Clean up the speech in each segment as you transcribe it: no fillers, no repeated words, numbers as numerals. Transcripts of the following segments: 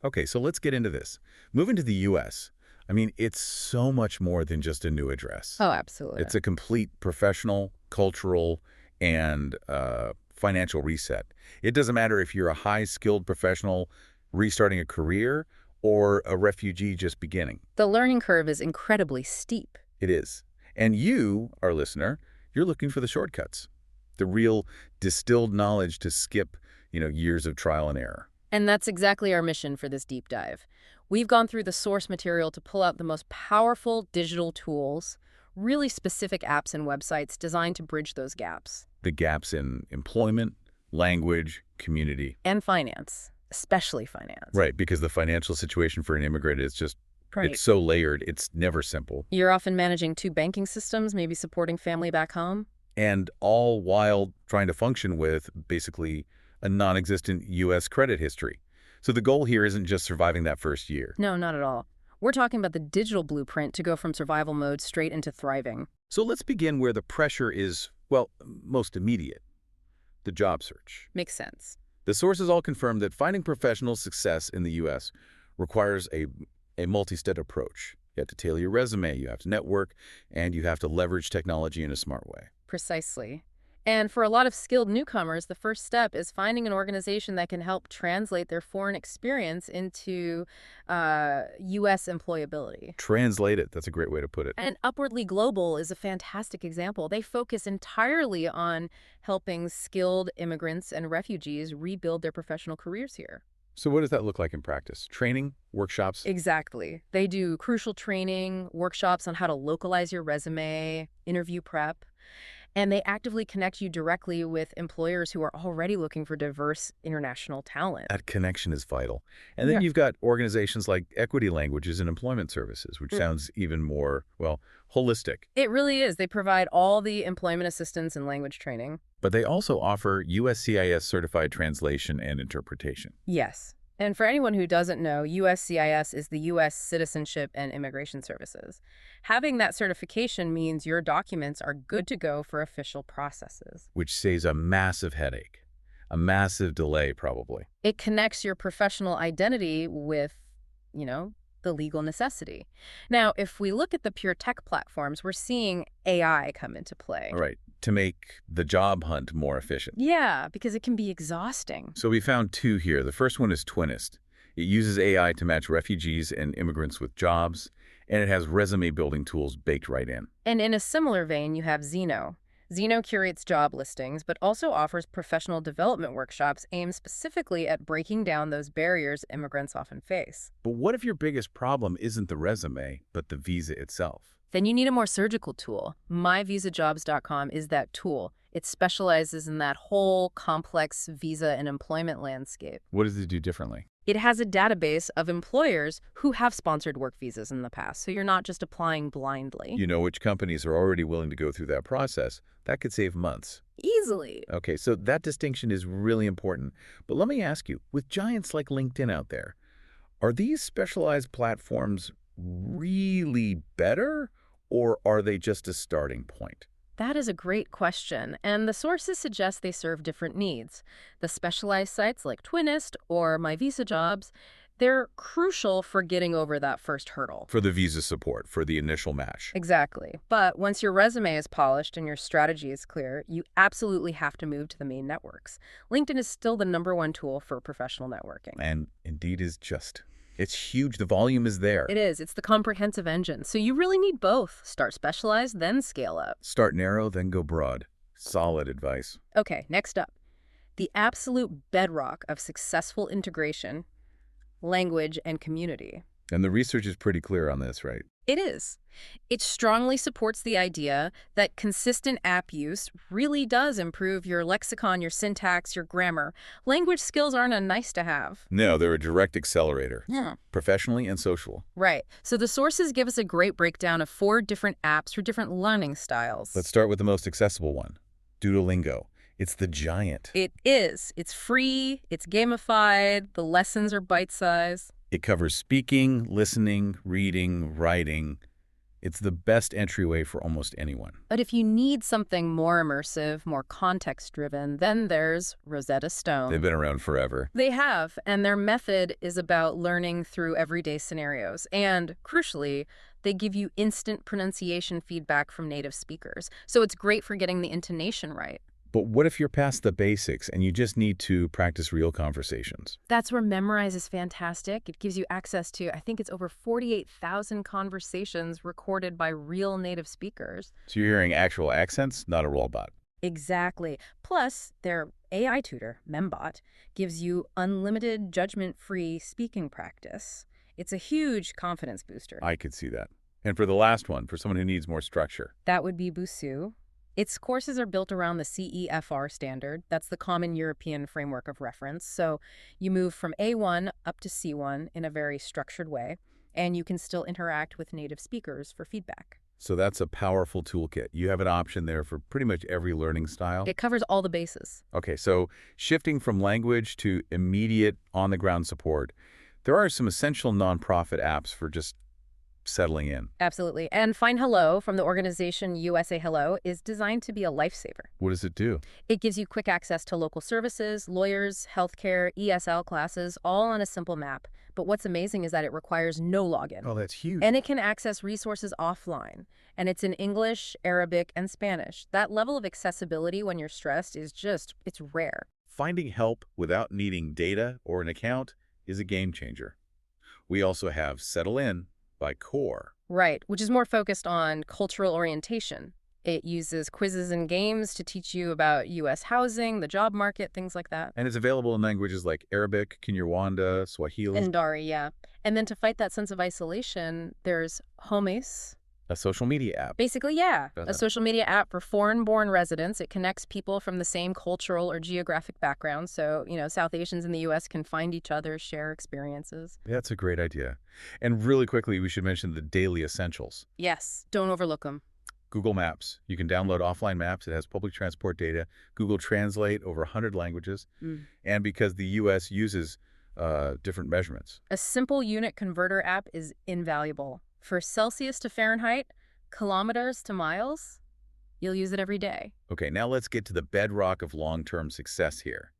Okay, so let's get into this. Moving to the U.S., I mean, it's so much more than just a new address. Oh, absolutely. It's a complete professional, cultural, and financial reset. It doesn't matter if you're a high-skilled professional restarting a career or a refugee just beginning. The learning curve is incredibly steep. It is. And you, our listener, you're looking for the shortcuts, the real distilled knowledge to skip, years of trial and error. And that's exactly our mission for this deep dive. We've gone through the source material to pull out the most powerful digital tools, really specific apps and websites designed to bridge those gaps. The gaps in employment, language, community. And finance, especially finance. Right, because the financial situation for an immigrant is just, Right. it's so layered, it's never simple. You're often managing two banking systems, maybe supporting family back home. And all while trying to function with basically a non-existent U.S. credit history. So the goal here isn't just surviving that first year. No, not at all. We're talking about the digital blueprint to go from survival mode straight into thriving. So let's begin where the pressure is, well, most immediate. The job search. Makes sense. The sources all confirm that finding professional success in the U.S. requires a multi-step approach. You have to tailor your resume, you have to network, and you have to leverage technology in a smart way. Precisely. And for a lot of skilled newcomers, the first step is finding an organization that can help translate their foreign experience into U.S. employability. Translate it. That's a great way to put it. And Upwardly Global is a fantastic example. They focus entirely on helping skilled immigrants and refugees rebuild their professional careers here. So what does that look like in practice? Training? Workshops? Exactly. They do crucial training, workshops on how to localize your resume, interview prep. And they actively connect you directly with employers who are already looking for diverse international talent. That connection is vital. And then Yeah. you've got organizations like Equity Languages and Employment Services, which sounds even more, well, holistic. It really is. They provide all the employment assistance and language training. But they also offer USCIS certified translation and interpretation. Yes. And for anyone who doesn't know, USCIS is the U.S. Citizenship and Immigration Services. Having that certification means your documents are good to go for official processes. Which saves a massive headache, a massive delay probably. It connects your professional identity with, the legal necessity. Now, if we look at the pure tech platforms, we're seeing AI come into play. All right, to make the job hunt more efficient. Yeah, because it can be exhausting. So we found two here. The first one is Twinist. It uses AI to match refugees and immigrants with jobs, and it has resume building tools baked right in. And in a similar vein, you have Zeno. Zeno curates job listings, but also offers professional development workshops aimed specifically at breaking down those barriers immigrants often face. But what if your biggest problem isn't the resume, but the visa itself? Then you need a more surgical tool. MyVisaJobs.com is that tool. It specializes in that whole complex visa and employment landscape. What does it do differently? It has a database of employers who have sponsored work visas in the past, so you're not just applying blindly. You know which companies are already willing to go through that process. That could save months. Easily. Okay, so that distinction is really important. But let me ask you, with giants like LinkedIn out there, are these specialized platforms really better, or are they just a starting point? That is a great question, and the sources suggest they serve different needs. The specialized sites like Twinist or MyVisaJobs, they're crucial for getting over that first hurdle. For the visa support, for the initial match. Exactly. But once your resume is polished and your strategy is clear, you absolutely have to move to the main networks. LinkedIn is still the #1 tool for professional networking. And Indeed is just, it's huge. The volume is there. It is. It's the comprehensive engine. So you really need both. Start specialized, then scale up. Start narrow, then go broad. Solid advice. Okay, next up. The absolute bedrock of successful integration, language, and community. And the research is pretty clear on this, right? It is. It strongly supports the idea that consistent app use really does improve your lexicon, your syntax, your grammar. Language skills aren't a nice to have. No, they're a direct accelerator. Yeah. Professionally and social. Right. So the sources give us a great breakdown of 4 different apps for different learning styles. Let's start with the most accessible one, Duolingo. It's the giant. It is. It's free, it's gamified, the lessons are bite-sized. It covers speaking, listening, reading, writing. It's the best entryway for almost anyone. But if you need something more immersive, more context-driven, then there's Rosetta They've Stone. been around forever. They have, and their method is about learning through everyday scenarios. And, crucially, they give you instant pronunciation feedback from native speakers. So it's great for getting the intonation right. But what if you're past the basics and you just need to practice real conversations? That's where Memrise is fantastic. It gives you access to, I think it's over 48,000 conversations recorded by real native speakers. So you're hearing actual accents, not a robot. Exactly. Plus, their AI tutor, Membot, gives you unlimited judgment-free speaking practice. It's a huge confidence booster. I could see that. And for the last one, for someone who needs more structure. That would be Busuu. Its courses are built around the CEFR standard. That's the Common European Framework of Reference. So you move from A1 up to C1 in a very structured way, and you can still interact with native speakers for feedback. So that's a powerful toolkit. You have an option there for pretty much every learning style. It covers all the bases. Okay, so shifting from language to immediate on-the-ground support, there are some essential nonprofit apps for just settling in. Absolutely. And Find Hello from the organization USA Hello is designed to be a lifesaver. What does it do? It gives you quick access to local services, lawyers, healthcare, ESL classes, all on a simple map. But what's amazing is that it requires no login. Oh, that's huge. And it can access resources offline. And it's in English, Arabic, and Spanish. That level of accessibility when you're stressed is it's rare. Finding help without needing data or an account is a game changer. We also have Settle In by Core. Right, which is more focused on cultural orientation. It uses quizzes and games to teach you about U.S. housing, the job market, things like that. And it's available in languages like Arabic, Kinyarwanda, Swahili. And Dari, yeah. And then to fight that sense of isolation, there's Homes. A social media app. Basically, yeah. Does A it? social media app for foreign-born residents. It connects people from the same cultural or geographic background. So, South Asians in the U.S. can find each other, share experiences. That's a great idea. And really quickly, we should mention the daily essentials. Yes, don't overlook them. Google Maps. You can download offline maps. It has public transport data. Google Translate, over 100 languages. And because the U.S. uses different measurements. A simple unit converter app is invaluable. For Celsius to Fahrenheit, kilometers to miles, you'll use it every day. Okay, now let's get to the bedrock of long-term success here.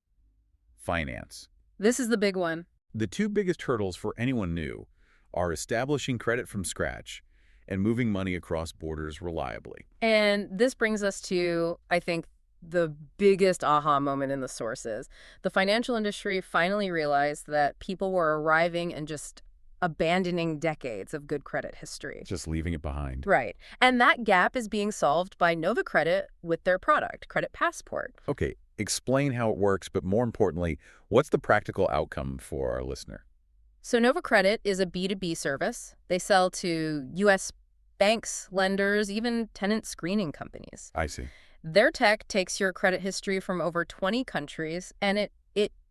Finance. This is the big one. The two biggest hurdles for anyone new are establishing credit from scratch and moving money across borders reliably. And this brings us to, I think, the biggest aha moment in the sources. The financial industry finally realized that people were arriving and just abandoning decades of good credit history. Just leaving it behind. Right. And that gap is being solved by Nova Credit with their product, Credit Passport. Okay, explain how it works, but more importantly, what's the practical outcome for our listener? So Nova Credit is a B2B service. They sell to U.S. banks, lenders, even tenant screening companies. I see. Their tech takes your credit history from over 20 countries, and it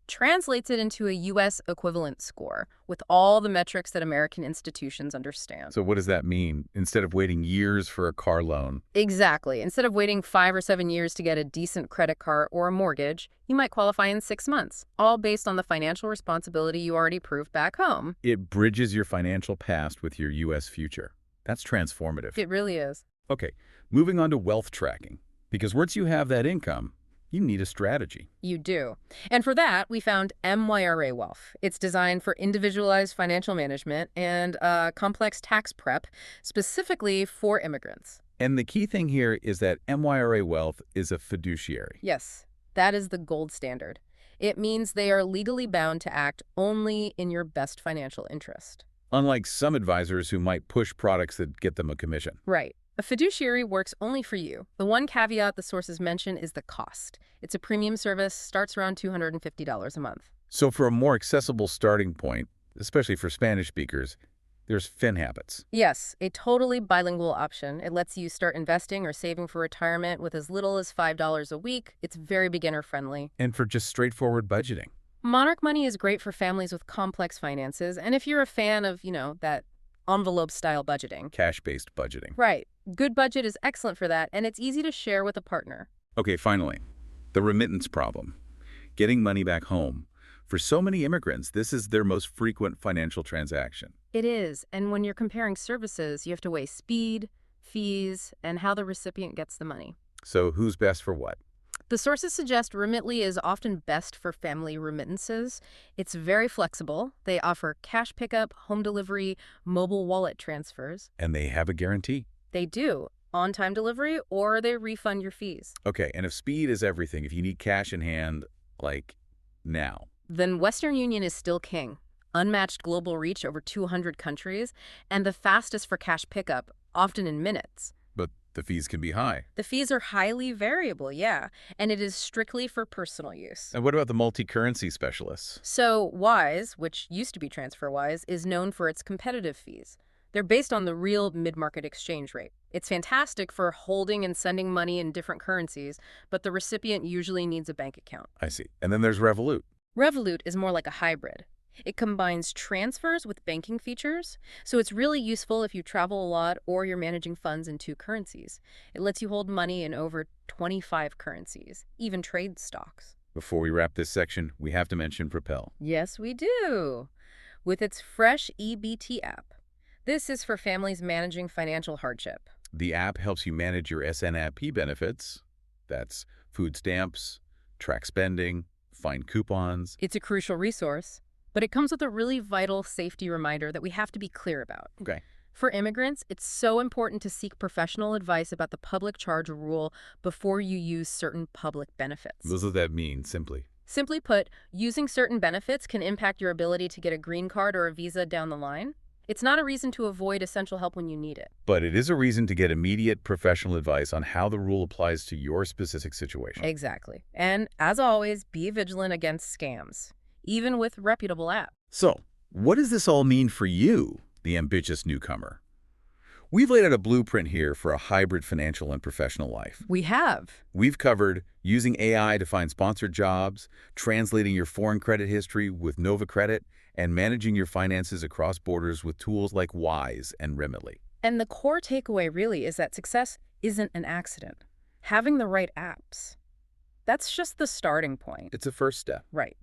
translates it into a U.S. equivalent score with all the metrics that American institutions understand. So what does that mean? Instead of waiting years for a car loan? Exactly. Instead of waiting 5 or 7 years to get a decent credit card or a mortgage, you might qualify in 6 months, all based on the financial responsibility you already proved back home. It bridges your financial past with your U.S. future. That's transformative. It really is. Okay, moving on to wealth tracking. Because once you have that income, you need a strategy. You do. And for that, we found MYRA Wealth. It's designed for individualized financial management and complex tax prep, specifically for immigrants. And the key thing here is that MYRA Wealth is a fiduciary. Yes, that is the gold standard. It means they are legally bound to act only in your best financial interest. Unlike some advisors who might push products that get them a commission. Right. A fiduciary works only for you. The one caveat the sources mention is the cost. It's a premium service, starts around $250 a month. So for a more accessible starting point, especially for Spanish speakers, there's FinHabits. Yes, a totally bilingual option. It lets you start investing or saving for retirement with as little as $5 a week. It's very beginner-friendly. And for just straightforward budgeting. Monarch Money is great for families with complex finances, and if you're a fan of, that envelope-style budgeting. Cash-based budgeting. Right. Good Budget is excellent for that, and it's easy to share with a partner. Okay, finally, the remittance problem. Getting money back home. For so many immigrants, this is their most frequent financial transaction. It is, and when you're comparing services, you have to weigh speed, fees, and how the recipient gets the money. So who's best for what? The sources suggest Remitly is often best for family remittances. It's very flexible. They offer cash pickup, home delivery, mobile wallet transfers. And they have a guarantee. They do on-time delivery, or they refund your fees. Okay, and if speed is everything, if you need cash in hand, like now. Then Western Union is still king. Unmatched global reach over 200 countries, and the fastest for cash pickup, often in minutes. But the fees can be high. The fees are highly variable, yeah, and it is strictly for personal use. And what about the multi-currency specialists? So Wise, which used to be TransferWise, is known for its competitive fees. They're based on the real mid-market exchange rate. It's fantastic for holding and sending money in different currencies, but the recipient usually needs a bank account. I see. And then there's Revolut. Revolut is more like a hybrid. It combines transfers with banking features, so it's really useful if you travel a lot or you're managing funds in two currencies. It lets you hold money in over 25 currencies, even trade stocks. Before we wrap this section, we have to mention Propel. Yes, we do. With its fresh EBT app. This is for families managing financial hardship. The app helps you manage your SNAP benefits. That's food stamps, track spending, find coupons. It's a crucial resource, but it comes with a really vital safety reminder that we have to be clear about. Okay. For immigrants, it's so important to seek professional advice about the public charge rule before you use certain public benefits. What does that mean, simply? Simply put, using certain benefits can impact your ability to get a green card or a visa down the line. It's not a reason to avoid essential help when you need it. But it is a reason to get immediate professional advice on how the rule applies to your specific situation. Exactly. And as always, be vigilant against scams, even with reputable apps. So, what does this all mean for you, the ambitious newcomer? We've laid out a blueprint here for a hybrid financial and professional life. We have. We've covered using AI to find sponsored jobs, translating your foreign credit history with Nova Credit, and managing your finances across borders with tools like Wise and Remitly. And the core takeaway really is that success isn't an accident. Having the right apps, that's just the starting point. It's a first step. Right.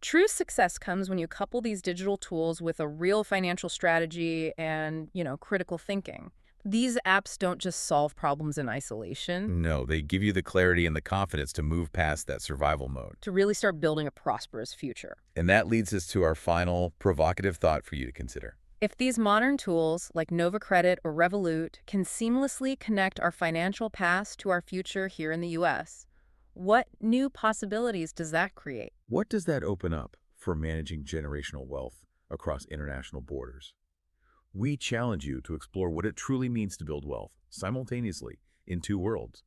True success comes when you couple these digital tools with a real financial strategy and, critical thinking. These apps don't just solve problems in isolation. No, they give you the clarity and the confidence to move past that survival mode. To really start building a prosperous future. And that leads us to our final provocative thought for you to consider. If these modern tools, like Nova Credit or Revolut, can seamlessly connect our financial past to our future here in the U.S., what new possibilities does that create? What does that open up for managing generational wealth across international borders? We challenge you to explore what it truly means to build wealth simultaneously in two worlds.